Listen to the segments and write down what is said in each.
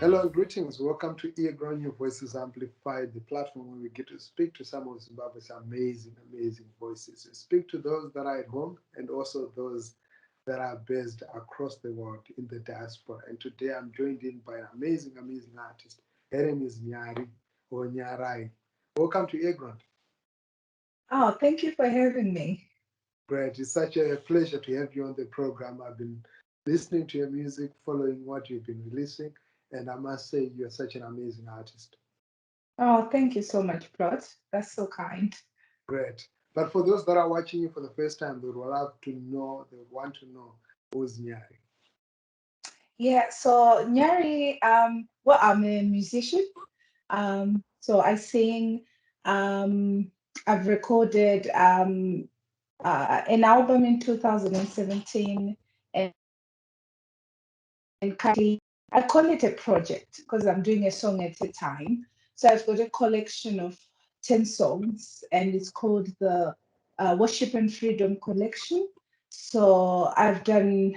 Hello and greetings. Welcome to earGROUND, Your Voices Amplified, the platform where we get to speak to some of Zimbabwe's amazing, amazing voices. We speak to those that are at home and also those that are based across the world in the diaspora. And today I'm joined in by an amazing, amazing artist. Her name is Nyari or Nyarai. Welcome to earGROUND. Oh, thank you for having me. Great. It's such a pleasure to have you on the program. I've been listening to your music, following what you've been releasing, and I must say you're such an amazing artist. Oh, thank you so much, Plot. That's so kind. Great. But for those that are watching you for the first time, they would love to know, they would want to know who's Nyari. Yeah, so Nyari, well, I'm a musician. So I sing. Um, I've recorded an album in 2017, and currently I call it a project because I'm doing a song at a time. So I've got a collection of 10 songs, and it's called the Worship and Freedom Collection. So I've done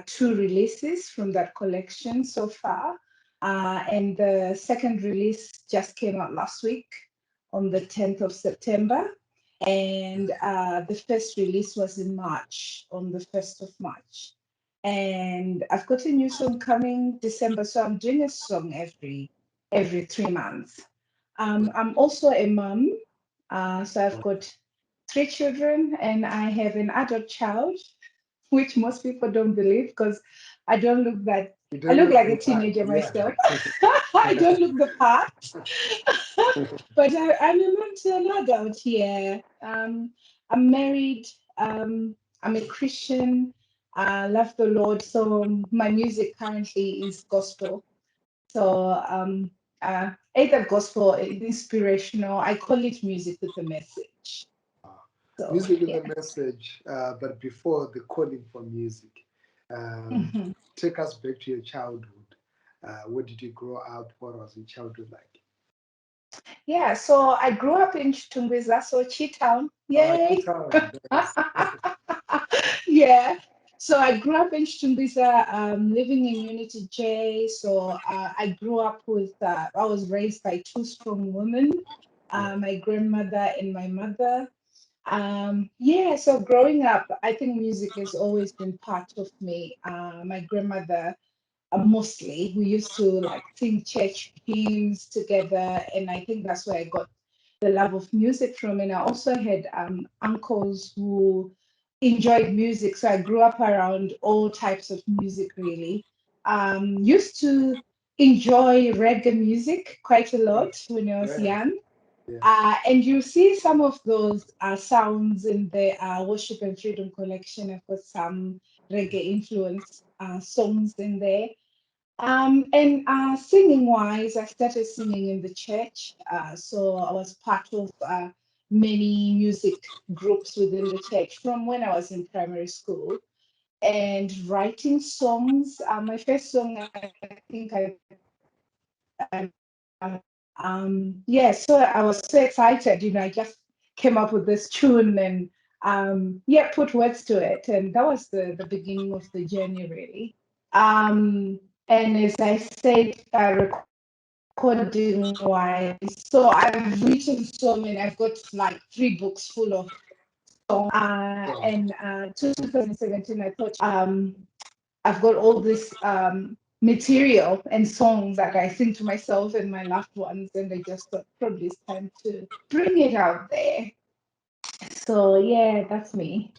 two releases from that collection so far. And the second release just came out last week on the 10th of September. And the first release was in March, on the 1st of March. And I've got a new song coming December, so I'm doing a song every 3 months. I'm also a mom, so I've got three children, and I have an adult child, which most people don't believe because I don't look that. You I don't look look like a the part, teenager yeah. myself. I don't look the part, but I'm a mom to an adult here. I'm married. I'm a Christian. I love the Lord. So my music currently is gospel. So either gospel, or inspirational. I call it music with a message. So Music is yeah. a message, but before the calling for music, um, take us back to your childhood. Where did you grow up? What was your childhood like? Yeah, so I grew up in Chitungwiza, so Chi-town. Oh, Yay! town. Nice. Yeah. So I grew up in Chitungwiza, living in Unity J. So I grew up with, I was raised by two strong women, Yeah. my grandmother and my mother. Yeah, so growing up, I think music has always been part of me. My grandmother, mostly, we used to like sing church hymns together, and I think that's where I got the love of music from. And I also had uncles who enjoyed music, so I grew up around all types of music, really. Used to enjoy reggae music quite a Oh, lot when I was great. young. Yeah. And you see some of those sounds in the Worship and Freedom collection. I've got some reggae influence songs in there. And singing wise, I started singing in the church. So I was part of many music groups within the church from when I was in primary school. And writing songs, my first song, I think yeah, so I was so excited, I just came up with this tune and yeah, put words to it. And that was the beginning of the journey, really. And as I said, recording wise, so I've written so many, I've got like 3 books full of songs. So, And 2017, I thought, I've got all this material and songs that I sing to myself and my loved ones, and I just thought probably it's time to bring it out there. So yeah, that's me.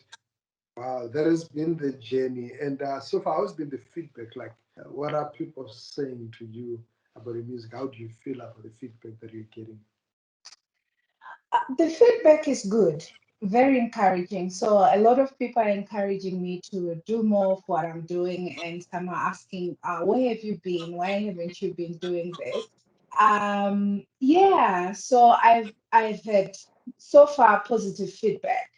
wow, that has been the journey. And so far, how's been the feedback? Like, what are people saying to you about the music? How do you feel about the feedback that you're getting? The feedback is good, very encouraging. So a lot of people are encouraging me to do more of what I'm doing, and some are asking, "Where have you been? Why haven't you been doing this?" Yeah, so I've had so far positive feedback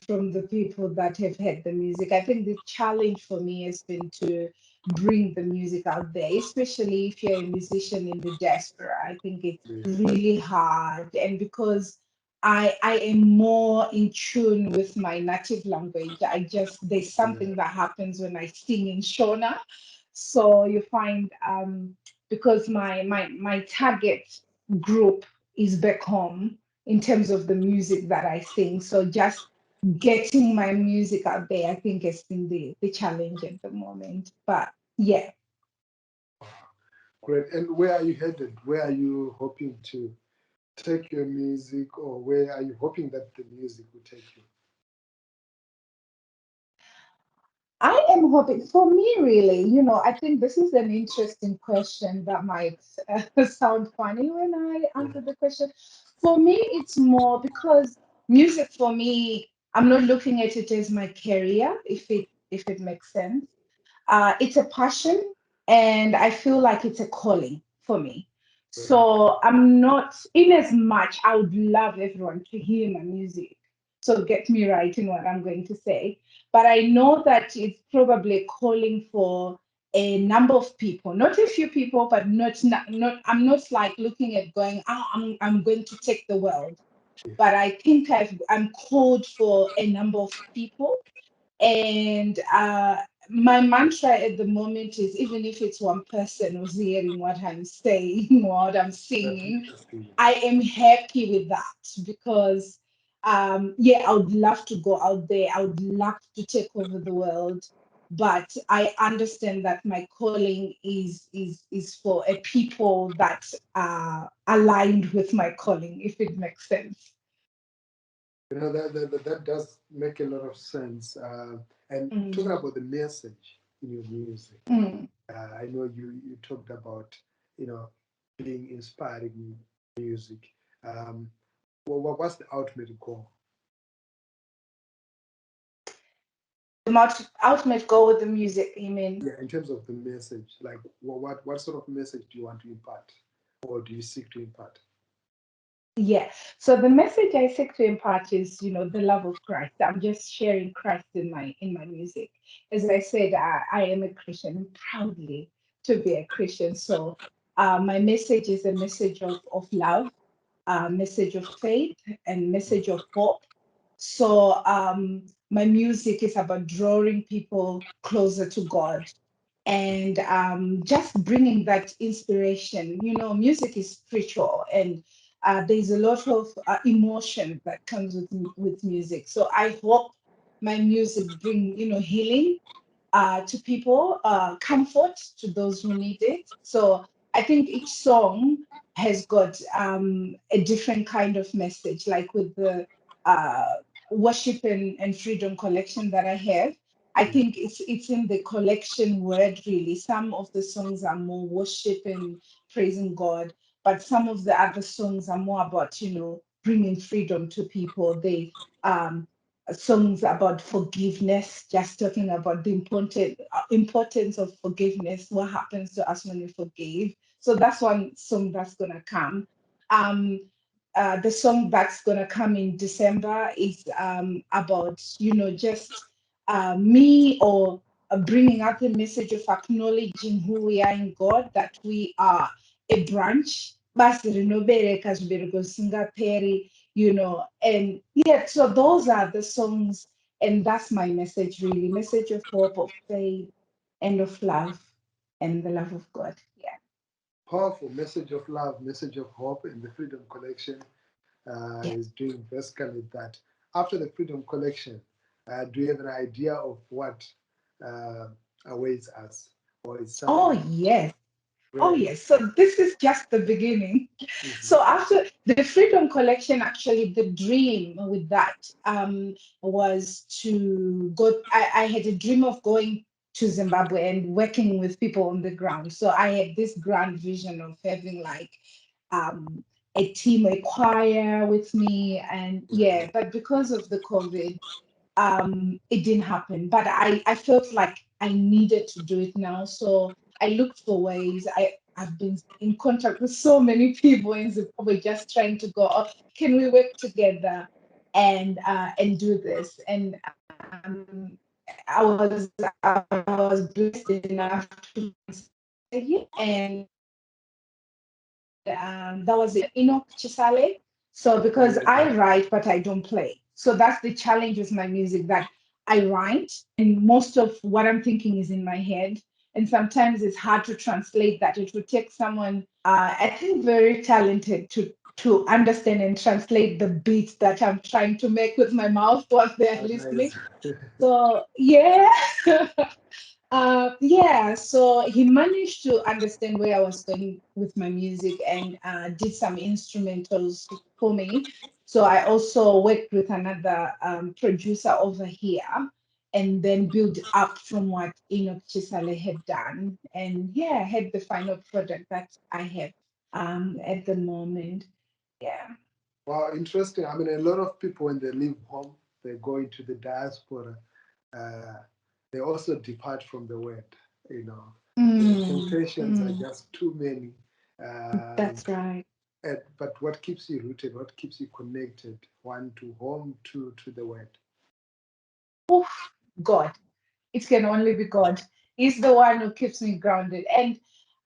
from the people that have heard the music. I think the challenge for me has been to bring the music out there, especially if you're a musician in the diaspora. I think it's Yeah. really hard, and because I am more in tune with my native language. There's Yeah. something that happens when I sing in Shona. So you find because my target group is back home in terms of the music that I sing. So just getting my music out there, I think has been the challenge at the moment. But yeah. Great. And where are you headed? Where are you hoping to take your music, or where are you hoping that the music will take you? I am hoping, for me, really, I think this is an interesting question that might sound funny when I answer the question. For me, it's more because music for me, I'm not looking at it as my career, if it makes sense. It's a passion, and I feel like it's a calling for me. So I'm not, in as much, I would love everyone to hear my music. So get me right in what I'm going to say. But I know that it's probably a calling for a number of people, not a few people, but not I'm not like looking at going, oh, I'm going to take the world. But I think I'm called for a number of people, and my mantra at the moment is, even if it's one person who's hearing what I'm saying, what I'm That's singing, interesting. I am happy with that because, yeah, I would love to go out there. I would love to take over the world. But I understand that my calling is for a people that are aligned with my calling, if it makes sense. That does make a lot of sense. And talking Mm, about the message in your music, mm. I know you talked about, you know, being inspiring music. Um, what's the ultimate goal? Ultimate goal with the music, you mean? Yeah, in terms of the message, like what sort of message do you want to impart, or do you seek to impart? Yeah. So the message I seek to impart is, the love of Christ. I'm just sharing Christ in my music. As I said, I am a Christian, proudly to be a Christian. So my message is a message of love, a message of faith, and message of hope. So my music is about drawing people closer to God, and just bringing that inspiration. Music is spiritual, and there's a lot of emotion that comes with music. So I hope my music bring healing to people, comfort to those who need it. So I think each song has got a different kind of message, like with the uh, worship and freedom collection that I have. I Yeah. think it's in the collection word, really. Some of the songs are more worship and praising God, but some of the other songs are more about bringing freedom to people. They songs about forgiveness, just talking about the importance of forgiveness, what happens to us when we forgive. So that's one song that's gonna come. Um, the song that's gonna come in December is about just me, or bringing up the message of acknowledging who we are in God, that we are a branch. Basi rinobereka zvibereko zvisingaperi, and yeah, so those are the songs, and that's my message, really. Message of hope, of faith, and of love, and the love of God. Yeah. Powerful message of love, message of hope, and the Freedom Collection Yeah. is doing basically that. After the Freedom Collection, do you have an idea of what uh, awaits us, or is Oh, something yes. Oh, great? yes. So this is just the beginning. Mhm. So after the Freedom Collection, actually, the dream with that was to go. I had a dream of going to Zimbabwe and working with people on the ground. So I had this grand vision of having like um, a team, a choir with me, and yeah. But because of the COVID, it didn't happen. But I felt like I needed to do it now. So I looked for ways. I've been in contact with so many people in Zimbabwe, just trying to go, oh, can we work together and do this? And I was blessed enough to and that was Enoch Chisale. So because I write but I don't play, so that's the challenge with my music, that I write and most of what I'm thinking is in my head, and sometimes it's hard to translate that. It would take someone, I think, very talented to understand and translate the beats that I'm trying to make with my mouth while they're listening. Nice. So yeah. Yeah, so he managed to understand where I was going with my music and did some instrumentals for me. So I also worked with another producer over here and then built up from what Enoch Chisale had done. And yeah, I had the final product that I have at the moment. Yeah. Wow, interesting. I mean, a lot of people when they leave home, they go into the diaspora. Uh, they also depart from the word. You know, the Mm, temptations are mm, just too many. that's right. But what keeps you rooted? What keeps you connected? One to home, two to the word. Oof, God. It can only be God. He's the one who keeps me grounded. And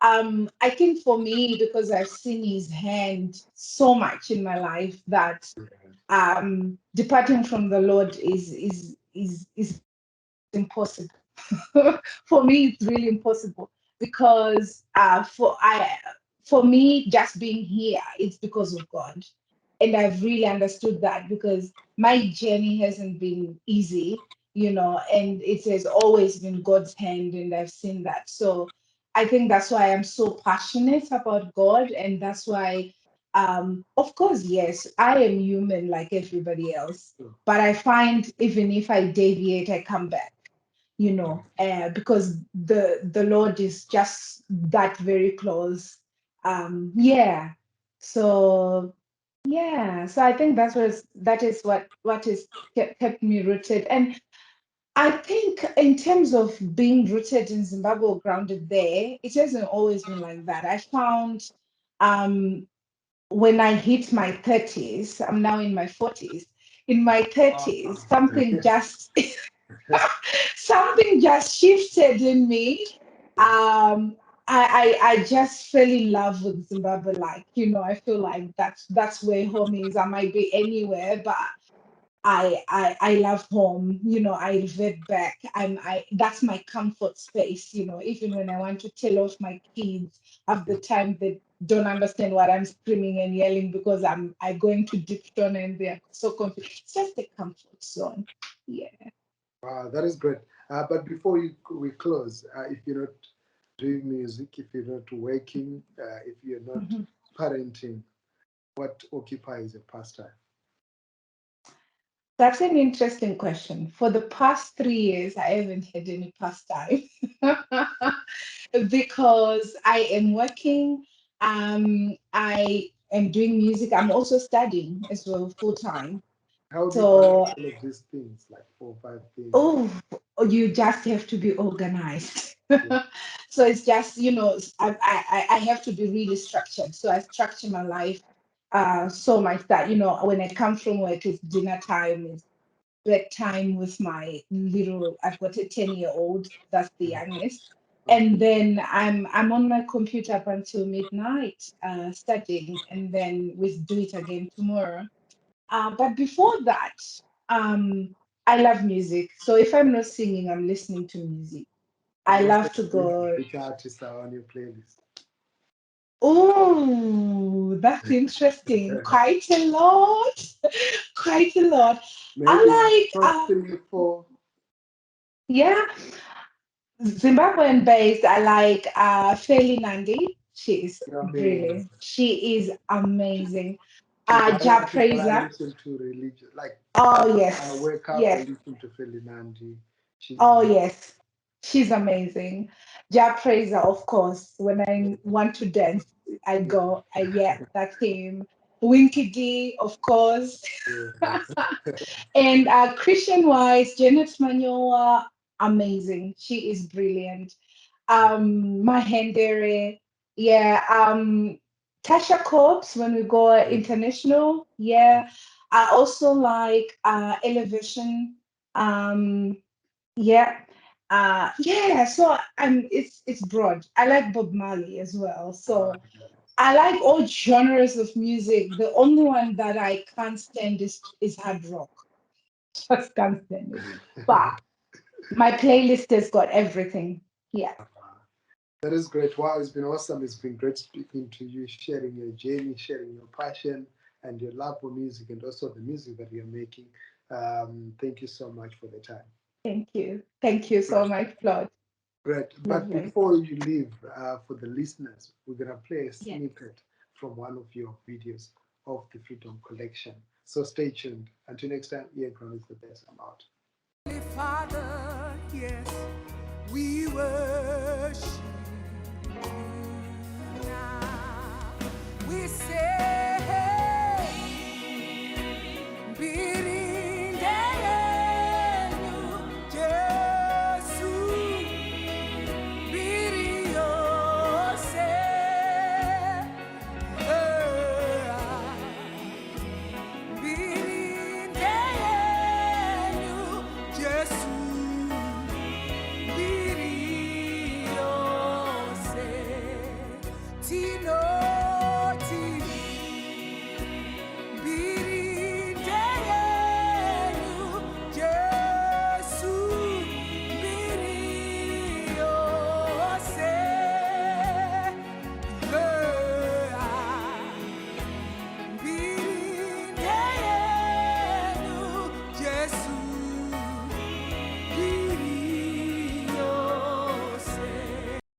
I think for me, because I've seen his hand so much in my life that departing from the Lord is impossible. For me, it's really impossible because for me, just being here, it's because of God. And I've really understood that because my journey hasn't been easy, and it has always been God's hand, and I've seen that. So I think that's why I'm so passionate about God, and that's why, of course, yes, I am human like everybody else, So, but I find even if I deviate, I come back, because the Lord is just that very close. Yeah. So yeah. So I think that is what is kept me rooted. And I think in terms of being rooted in Zimbabwe or grounded there, it hasn't always been like that. I found um when I hit my 30s, I'm now in my 40s. In my 30s, something just shifted in me. I just fell in love with Zimbabwe. Like, I feel like that's where home is. I might be anywhere, but I love home. I revert back. That's my comfort space. Even when I want to tell off my kids, half the time they don't understand what I'm screaming and yelling because I go into deep tone and they're so confused. It's just a comfort zone. Yeah. wow, that is great. But before we close, if you're not doing music, if you're not working, if you're not Mhm. parenting, what occupies your pastime? That's an interesting question. For the past 3 years, I haven't had any pastime because I am working. I am doing music. I'm also studying as well full time. How do you balance So, all of these things, like 4 or 5 things? oh, you just have to be organized. Yeah. So it's just, I have to be really structured. So I structure my life so much that, when I come from work, it's dinner time, it's bedtime with my little, I've got a 10-year-old, that's the youngest. Okay. And then I'm on my computer up until midnight studying, and then we do it again tomorrow. But before that, I love music. So if I'm not singing, I'm listening to music. And I also, love to go. which artists are on your playlist? Oh, that's interesting. Quite a lot. Quite a lot. Maybe I like, top 3, 4. yeah, Zimbabwean based. I like Fairly Nandi. She is Amazing. brilliant. She is amazing. She's one of the Ja people I Praiser. listen to religious. Like Oh I yes, wake up, I yes. listen to Felinandi. She's Oh yes. She's amazing. Ja Praiser, of course. When I want to dance, I go, yeah, that's him. Winky D, of course. yeah. And Christian wise, Janet Manyoa, amazing. She is brilliant. Mahendere, yeah. Tasha Cobbs, when we go international, yeah. I also like Elevation. Um, yeah. Yeah, so it's broad. I like Bob Marley as well. Uh, So I like all genres of music. The only one that I can't stand is hard rock. Just can't stand it. But my playlist has got everything. Yeah. That is great. Wow, it's been awesome. It's been great speaking to you, sharing your journey, sharing your passion and your love for music, and also the music that you're making. Thank you so much for the time. Thank you. Thank you so Great. much, Claude. Great. But Lovely. before you leave, for the listeners, we're going to play a Yes. snippet from one of your videos of the Freedom Collection. So stay tuned. Until next time, earGROUND is the best. I'm out. Father, yes, we worship you now. We say, Birindeenu Jesu, Biriose, Birindeenu Jesu.